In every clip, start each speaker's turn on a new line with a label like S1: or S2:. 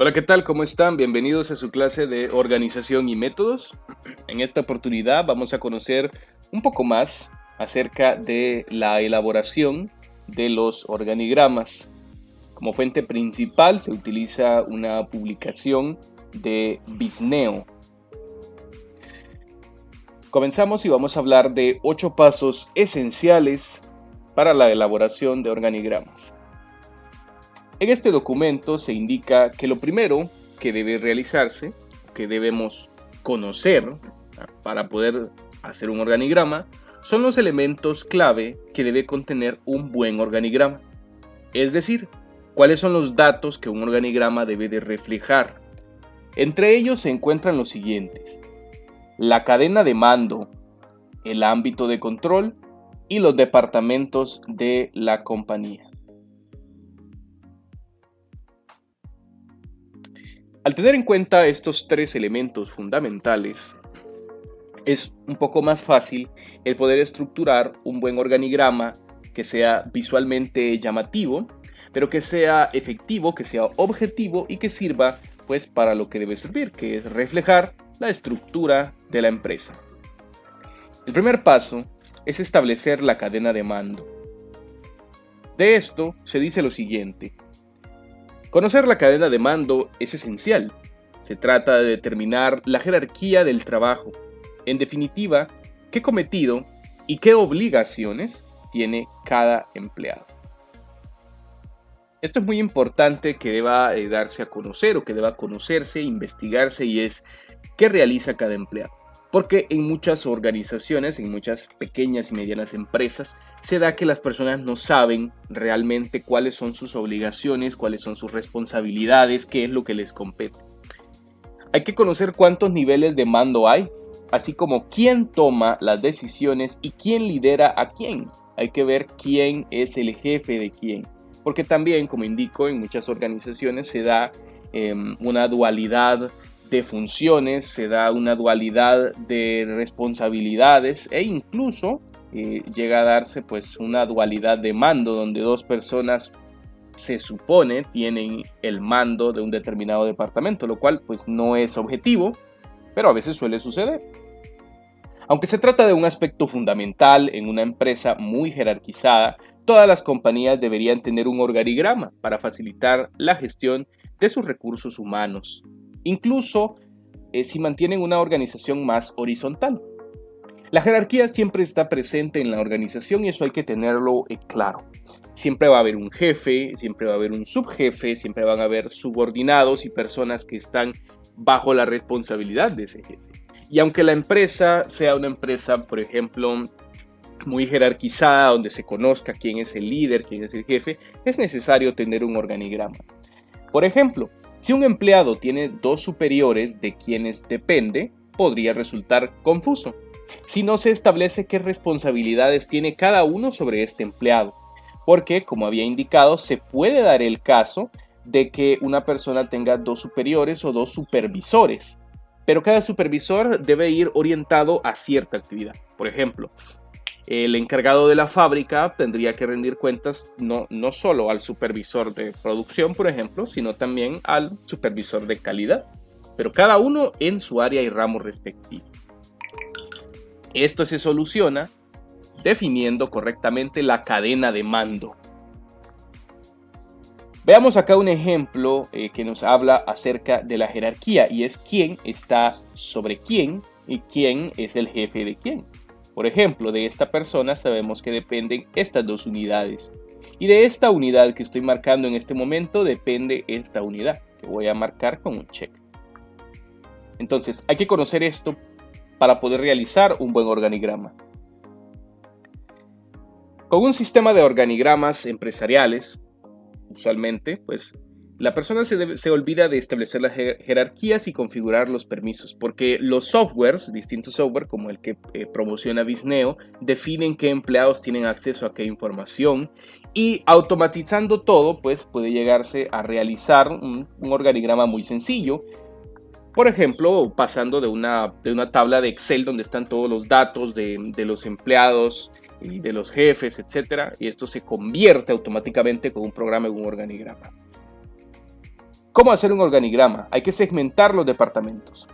S1: Hola, ¿qué tal? ¿Cómo están? Bienvenidos a su clase de organización y métodos. En esta oportunidad vamos a conocer un poco más acerca de la elaboración de los organigramas. Como fuente principal se utiliza una publicación de Bisneo. Comenzamos y vamos a hablar de 8 pasos esenciales para la elaboración de organigramas. En este documento se indica que lo primero que debe realizarse, que debemos conocer para poder hacer un organigrama, son los elementos clave que debe contener un buen organigrama. Es decir, cuáles son los datos que un organigrama debe de reflejar. Entre ellos se encuentran los siguientes: la cadena de mando, el ámbito de control y los departamentos de la compañía. Al tener en cuenta estos 3 elementos fundamentales, es un poco más fácil el poder estructurar un buen organigrama que sea visualmente llamativo, pero que sea efectivo, que sea objetivo y que sirva pues para lo que debe servir, que es reflejar la estructura de la empresa. El primer paso es establecer la cadena de mando. De esto se dice lo siguiente: conocer la cadena de mando es esencial. Se trata de determinar la jerarquía del trabajo. En definitiva, qué cometido y qué obligaciones tiene cada empleado. Esto es muy importante que deba darse a conocer o que deba conocerse, investigarse, y es qué realiza cada empleado. Porque en muchas organizaciones, en muchas pequeñas y medianas empresas, se da que las personas no saben realmente cuáles son sus obligaciones, cuáles son sus responsabilidades, qué es lo que les compete. Hay que conocer cuántos niveles de mando hay, así como quién toma las decisiones y quién lidera a quién. Hay que ver quién es el jefe de quién. Porque también, como indico, en muchas organizaciones se da una dualidad de funciones, se da una dualidad de responsabilidades e incluso llega a darse pues una dualidad de mando, donde 2 personas se supone tienen el mando de un determinado departamento, lo cual pues no es objetivo, pero a veces suele suceder. Aunque se trata de un aspecto fundamental en una empresa muy jerarquizada, todas las compañías deberían tener un organigrama para facilitar la gestión de sus recursos humanos, incluso si mantienen una organización más horizontal. La jerarquía siempre está presente en la organización y eso hay que tenerlo claro. Siempre va a haber un jefe, siempre va a haber un subjefe, siempre van a haber subordinados y personas que están bajo la responsabilidad de ese jefe. Y aunque la empresa sea una empresa, por ejemplo, muy jerarquizada, donde se conozca quién es el líder, quién es el jefe, es necesario tener un organigrama. Por ejemplo, si un empleado tiene 2 superiores de quienes depende, podría resultar confuso si no se establece qué responsabilidades tiene cada uno sobre este empleado. Porque, como había indicado, se puede dar el caso de que una persona tenga 2 superiores o 2 supervisores, pero cada supervisor debe ir orientado a cierta actividad. Por ejemplo, el encargado de la fábrica tendría que rendir cuentas no solo al supervisor de producción, por ejemplo, sino también al supervisor de calidad, pero cada uno en su área y ramo respectivo. Esto se soluciona definiendo correctamente la cadena de mando. Veamos acá un ejemplo que nos habla acerca de la jerarquía, y es quién está sobre quién y quién es el jefe de quién. Por ejemplo, de esta persona sabemos que dependen estas 2 unidades. Y de esta unidad que estoy marcando en este momento depende esta unidad, que voy a marcar con un check. Entonces, hay que conocer esto para poder realizar un buen organigrama. Con un sistema de organigramas empresariales, usualmente, pues la persona se olvida de establecer las jerarquías y configurar los permisos, porque los softwares, distintos software como el que promociona Bisneo, definen qué empleados tienen acceso a qué información, y automatizando todo, pues puede llegarse a realizar un organigrama muy sencillo. Por ejemplo, pasando de una tabla de Excel donde están todos los datos de los empleados y de los jefes, etcétera, y esto se convierte automáticamente con un programa en un organigrama. ¿Cómo hacer un organigrama? Hay que segmentar los departamentos.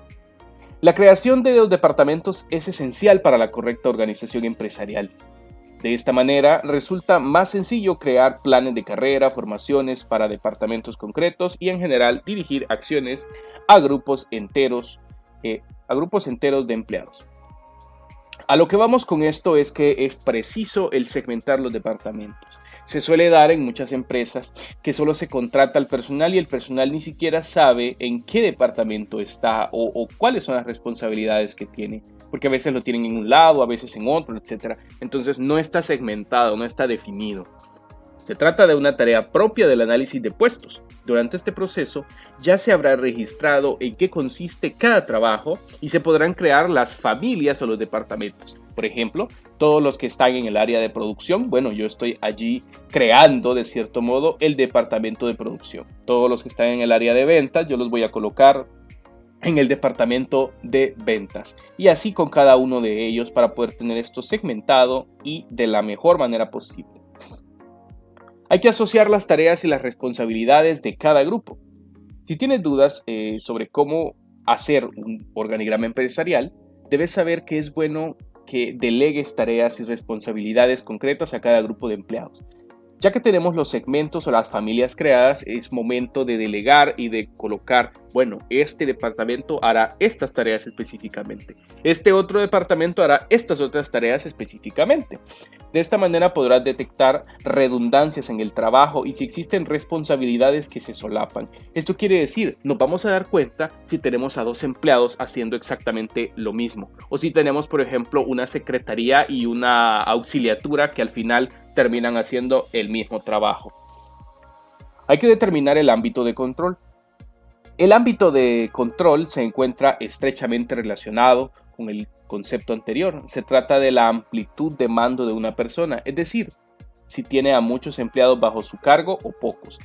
S1: La creación de los departamentos es esencial para la correcta organización empresarial. De esta manera, resulta más sencillo crear planes de carrera, formaciones para departamentos concretos y en general dirigir acciones a grupos enteros de empleados. A lo que vamos con esto es que es preciso el segmentar los departamentos. Se suele dar en muchas empresas que solo se contrata al personal y el personal ni siquiera sabe en qué departamento está o cuáles son las responsabilidades que tiene, porque a veces lo tienen en un lado, a veces en otro, etc. Entonces no está segmentado, no está definido. Se trata de una tarea propia del análisis de puestos. Durante este proceso ya se habrá registrado en qué consiste cada trabajo y se podrán crear las familias o los departamentos. Por ejemplo, todos los que están en el área de producción, bueno, yo estoy allí creando de cierto modo el departamento de producción. Todos los que están en el área de ventas, yo los voy a colocar en el departamento de ventas. Y así con cada uno de ellos para poder tener esto segmentado y de la mejor manera posible. Hay que asociar las tareas y las responsabilidades de cada grupo. Si tienes dudas sobre cómo hacer un organigrama empresarial, debes saber que es bueno que delegues tareas y responsabilidades concretas a cada grupo de empleados. Ya que tenemos los segmentos o las familias creadas, es momento de delegar y de colocar, bueno, este departamento hará estas tareas específicamente. Este otro departamento hará estas otras tareas específicamente. De esta manera podrás detectar redundancias en el trabajo y si existen responsabilidades que se solapan. Esto quiere decir, nos vamos a dar cuenta si tenemos a dos empleados haciendo exactamente lo mismo. O si tenemos, por ejemplo, una secretaría y una auxiliatura que al final terminan haciendo el mismo trabajo. Hay que determinar el ámbito de control. El ámbito de control se encuentra estrechamente relacionado con el concepto anterior. Se trata de la amplitud de mando de una persona, es decir, si tiene a muchos empleados bajo su cargo o pocos.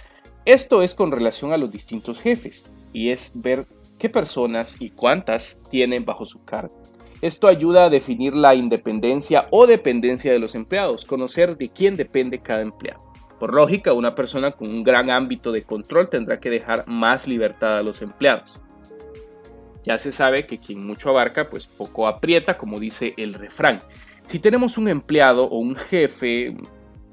S1: Esto es con relación a los distintos jefes y es ver qué personas y cuántas tienen bajo su cargo. Esto ayuda a definir la independencia o dependencia de los empleados, conocer de quién depende cada empleado. Por lógica, una persona con un gran ámbito de control tendrá que dejar más libertad a los empleados. Ya se sabe que quien mucho abarca, pues poco aprieta, como dice el refrán. Si tenemos un empleado o un jefe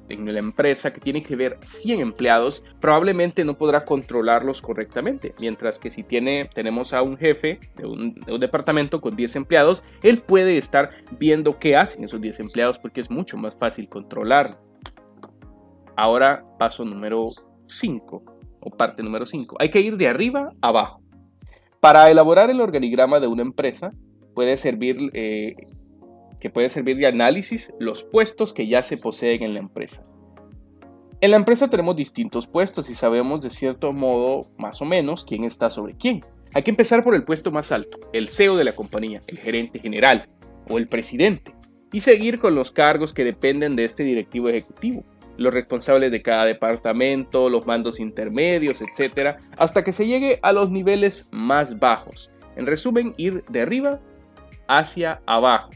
S1: en la empresa que tiene que ver 100 empleados, probablemente no podrá controlarlos correctamente. Mientras que si tenemos a un jefe de un departamento con 10 empleados, él puede estar viendo qué hacen esos 10 empleados porque es mucho más fácil controlarlo. Ahora paso número 5 o parte número 5. Hay que ir de arriba a abajo. Para elaborar el organigrama de una empresa puede servir de análisis los puestos que ya se poseen en la empresa. En la empresa tenemos distintos puestos y sabemos de cierto modo, más o menos, quién está sobre quién. Hay que empezar por el puesto más alto, el CEO de la compañía, el gerente general o el presidente, y seguir con los cargos que dependen de este directivo ejecutivo, los responsables de cada departamento, los mandos intermedios, etc., hasta que se llegue a los niveles más bajos. En resumen, ir de arriba hacia abajo.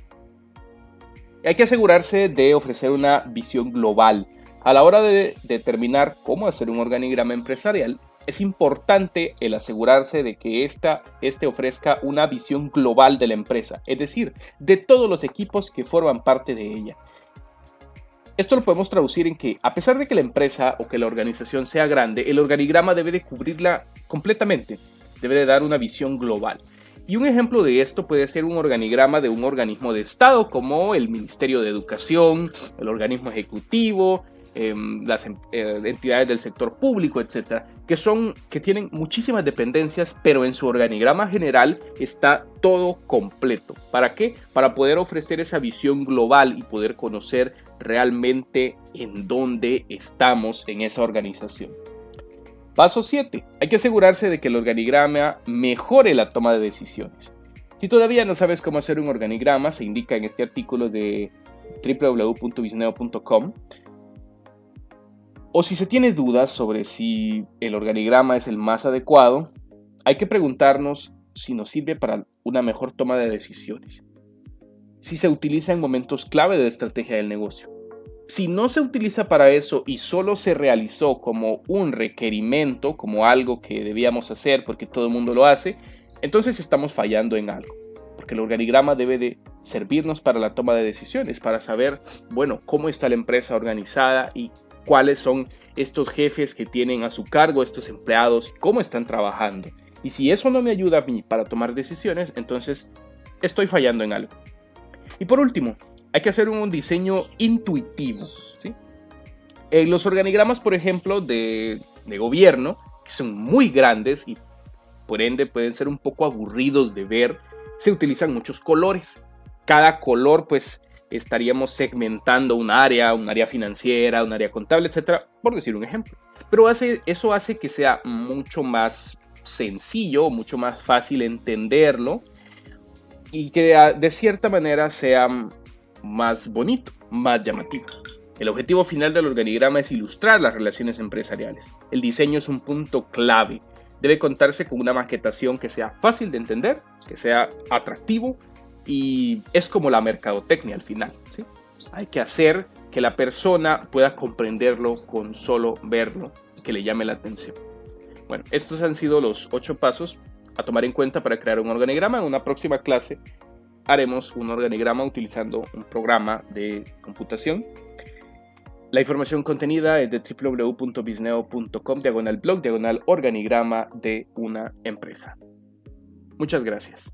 S1: Hay que asegurarse de ofrecer una visión global. A la hora de determinar cómo hacer un organigrama empresarial, es importante el asegurarse de que este ofrezca una visión global de la empresa, es decir, de todos los equipos que forman parte de ella. Esto lo podemos traducir en que, a pesar de que la empresa o que la organización sea grande, el organigrama debe de cubrirla completamente, debe de dar una visión global. Y un ejemplo de esto puede ser un organigrama de un organismo de Estado como el Ministerio de Educación, el organismo ejecutivo, las entidades del sector público, etcétera, que tienen muchísimas dependencias, pero en su organigrama general está todo completo. ¿Para qué? Para poder ofrecer esa visión global y poder conocer realmente en dónde estamos en esa organización. Paso 7. Hay que asegurarse de que el organigrama mejore la toma de decisiones. Si todavía no sabes cómo hacer un organigrama, se indica en este artículo de www.bisneo.com. O si se tiene dudas sobre si el organigrama es el más adecuado, hay que preguntarnos si nos sirve para una mejor toma de decisiones. Si se utiliza en momentos clave de la estrategia del negocio. Si no se utiliza para eso y solo se realizó como un requerimiento, como algo que debíamos hacer porque todo el mundo lo hace, entonces estamos fallando en algo. Porque el organigrama debe de servirnos para la toma de decisiones, para saber, bueno, cómo está la empresa organizada y cuáles son estos jefes que tienen a su cargo estos empleados, cómo están trabajando. Y si eso no me ayuda a mí para tomar decisiones, entonces estoy fallando en algo. Y por último, hay que hacer un diseño intuitivo, ¿sí? Los organigramas, por ejemplo, de gobierno, que son muy grandes y por ende pueden ser un poco aburridos de ver, se utilizan muchos colores. Cada color, pues, estaríamos segmentando un área financiera, un área contable, etcétera, por decir un ejemplo. Pero eso hace que sea mucho más sencillo, mucho más fácil entenderlo y que de cierta manera sea más bonito, más llamativo. El objetivo final del organigrama es ilustrar las relaciones empresariales. El diseño es un punto clave. Debe contarse con una maquetación que sea fácil de entender, que sea atractivo y es como la mercadotecnia al final, ¿sí? Hay que hacer que la persona pueda comprenderlo con solo verlo y que le llame la atención. Bueno, estos han sido los 8 pasos a tomar en cuenta para crear un organigrama. En una próxima clase haremos un organigrama utilizando un programa de computación. La información contenida es de www.bisneo.com/blog/organigrama de una empresa. Muchas gracias.